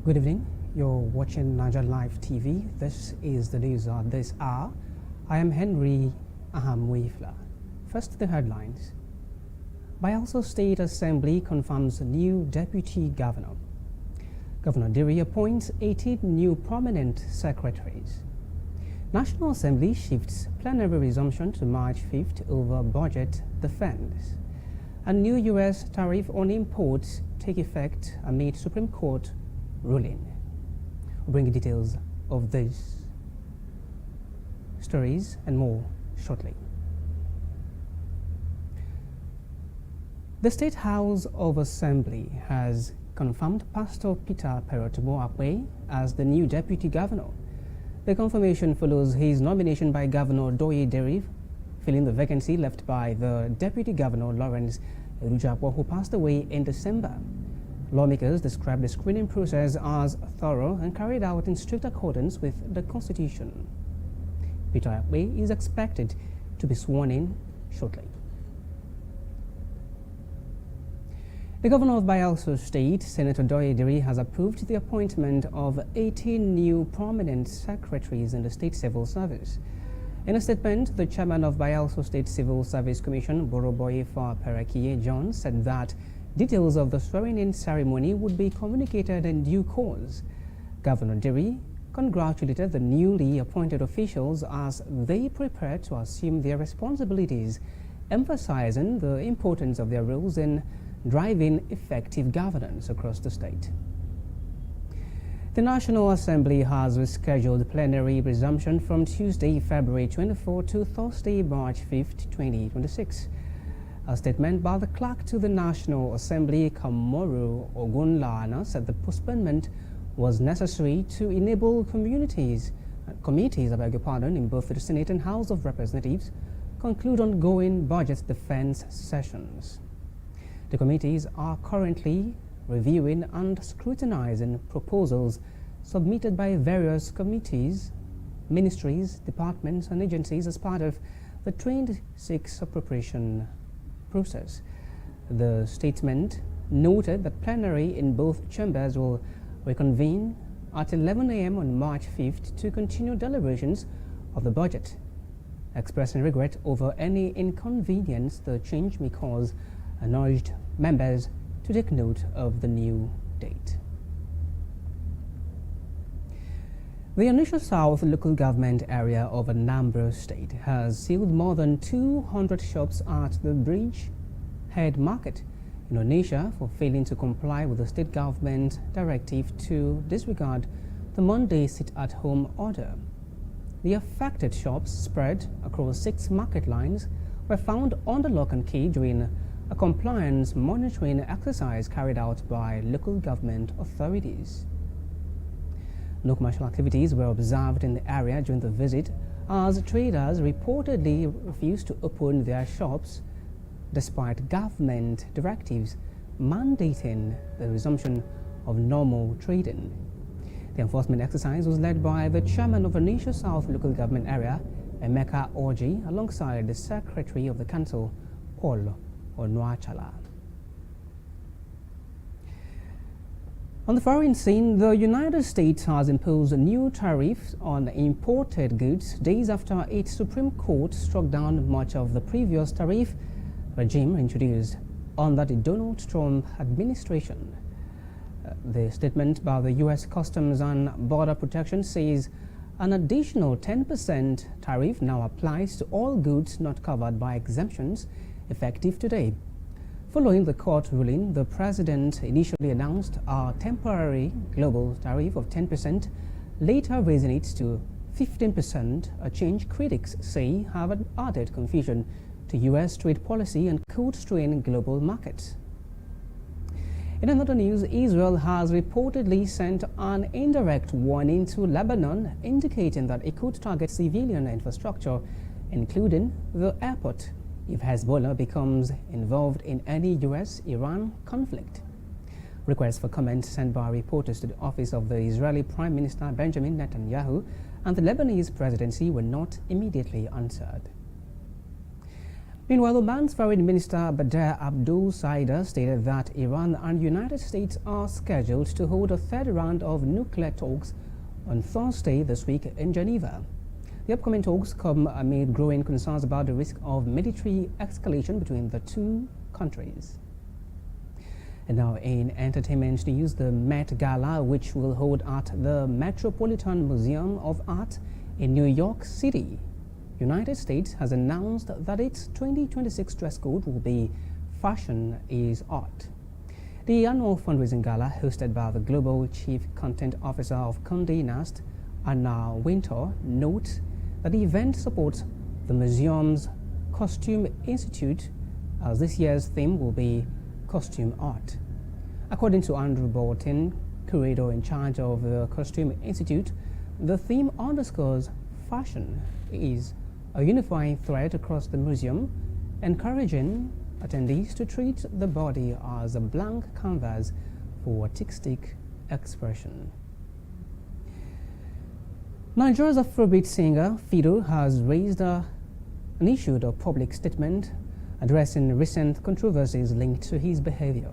Good evening. You're watching Naija Live TV. This is the news at this hour. I am Henry Ahamwifla. First, the headlines. Bayelsa State Assembly confirms new deputy governor. Governor Diri appoints 18 new prominent secretaries. National Assembly shifts plenary resumption to March 5th over budget defense. A new U.S. tariff on imports take effect amid Supreme Court ruling. We'll bring you details of these stories and more shortly. The State House of Assembly has confirmed Pastor Peter Perotumo-Akpe as the new deputy governor. The confirmation follows his nomination by Governor Doye Deri, filling the vacancy left by the deputy governor Lawrence Erujakwa, who passed away in December. Lawmakers described the screening process as thorough and carried out in strict accordance with the Constitution. Peter Akpe is expected to be sworn in shortly. The governor of Bayelsa State, Senator Doye Diri, has approved the appointment of 18 new prominent secretaries in the state civil service. In a statement, the chairman of Bayelsa State Civil Service Commission, Boroboye Perekiye John, said that details of the swearing-in ceremony would be communicated in due course. Governor Diri congratulated the newly appointed officials as they prepare to assume their responsibilities, emphasizing the importance of their roles in driving effective governance across the state. The National Assembly has rescheduled plenary resumption from Tuesday, February 24 to Thursday, March 5, 2026. A statement by the clerk to the National Assembly, Kamoru Ogunlana, said the postponement was necessary to enable committees in both the Senate and House of Representatives conclude ongoing budget defense sessions. The committees are currently reviewing and scrutinizing proposals submitted by various committees, ministries, departments, and agencies as part of the 26 appropriation process. The statement noted that plenary in both chambers will reconvene at 11 a.m. on March 5th to continue deliberations of the budget, expressing regret over any inconvenience the change may cause, and urged members to take note of the new date. The Naija South local government area of Anambra State has sealed more than 200 shops at the Bridgehead Market in Naija for failing to comply with the state government directive to disregard the Monday sit-at-home order. The affected shops, spread across 6 market lines, were found under lock and key during a compliance monitoring exercise carried out by local government authorities. No commercial activities were observed in the area during the visit, as traders reportedly refused to open their shops despite government directives mandating the resumption of normal trading. The enforcement exercise was led by the chairman of the Naija South local government area, Emeka Orji, alongside the secretary of the council, Paul Onuachala. On the foreign scene, the United States has imposed new tariffs on imported goods days after its Supreme Court struck down much of the previous tariff regime introduced under the Donald Trump administration. The statement by the U.S. Customs and Border Protection says an additional 10% tariff now applies to all goods not covered by exemptions effective today. Following the court ruling, the president initially announced a temporary global tariff of 10%, later raising it to 15%, a change critics say have added confusion to U.S. trade policy and could strain global markets. In another news, Israel has reportedly sent an indirect warning to Lebanon, indicating that it could target civilian infrastructure, including the airport, if Hezbollah becomes involved in any U.S.-Iran conflict. Requests for comment sent by reporters to the office of the Israeli Prime Minister Benjamin Netanyahu and the Lebanese presidency were not immediately answered. Meanwhile, Oman's Foreign Minister Badr Abdul Saida stated that Iran and United States are scheduled to hold a third round of nuclear talks on Thursday this week in Geneva. The upcoming talks come amid growing concerns about the risk of military escalation between the two countries. And now in entertainment news, the Met Gala, which will hold at the Metropolitan Museum of Art in New York City, United States, has announced that its 2026 dress code will be "Fashion is Art." The annual fundraising gala, hosted by the Global Chief Content Officer of Condé Nast, Anna Wintour, notes that the event supports the museum's Costume Institute, as this year's theme will be Costume Art. According to Andrew Bolton, curator in charge of the Costume Institute, the theme underscores fashion is a unifying thread across the museum, encouraging attendees to treat the body as a blank canvas for artistic expression. Nigeria's Afrobeat singer Fido has issued a public statement addressing recent controversies linked to his behavior.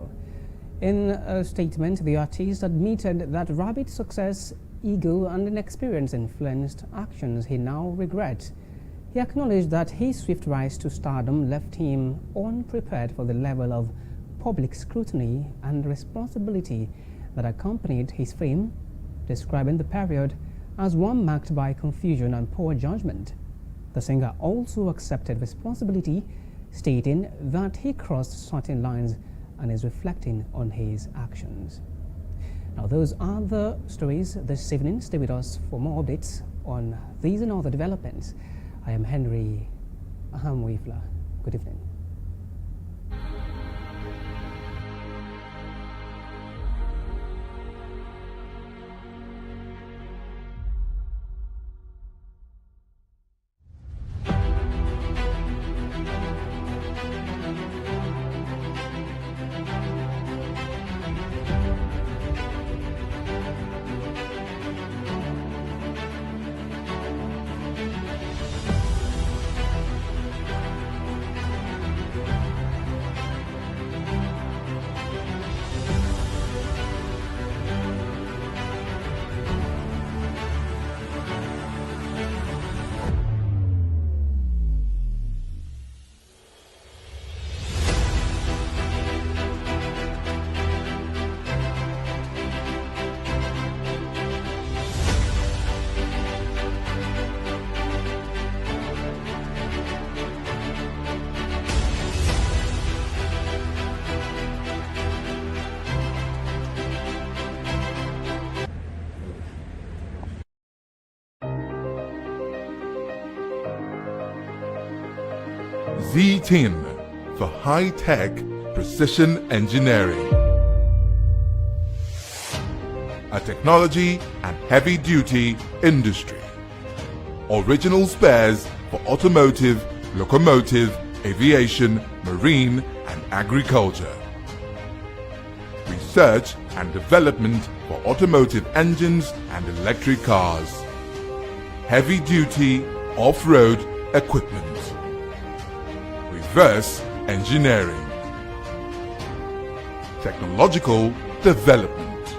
In a statement, the artist admitted that rapid success, ego, and inexperience influenced actions he now regrets. He acknowledged that his swift rise to stardom left him unprepared for the level of public scrutiny and responsibility that accompanied his fame, describing the period as one marked by confusion and poor judgment. The singer also accepted responsibility, stating that he crossed certain lines and is reflecting on his actions. Now, those are the stories this evening. Stay with us for more updates on these and other developments. I am Henry Ahamwifla. Good evening. Z-Tin for high-tech precision engineering. A technology and heavy-duty industry. Original spares for automotive, locomotive, aviation, marine and agriculture. Research and development for automotive engines and electric cars. Heavy-duty off-road equipment. Reverse engineering. Technological development.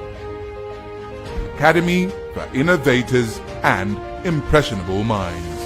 Academy for innovators and impressionable minds.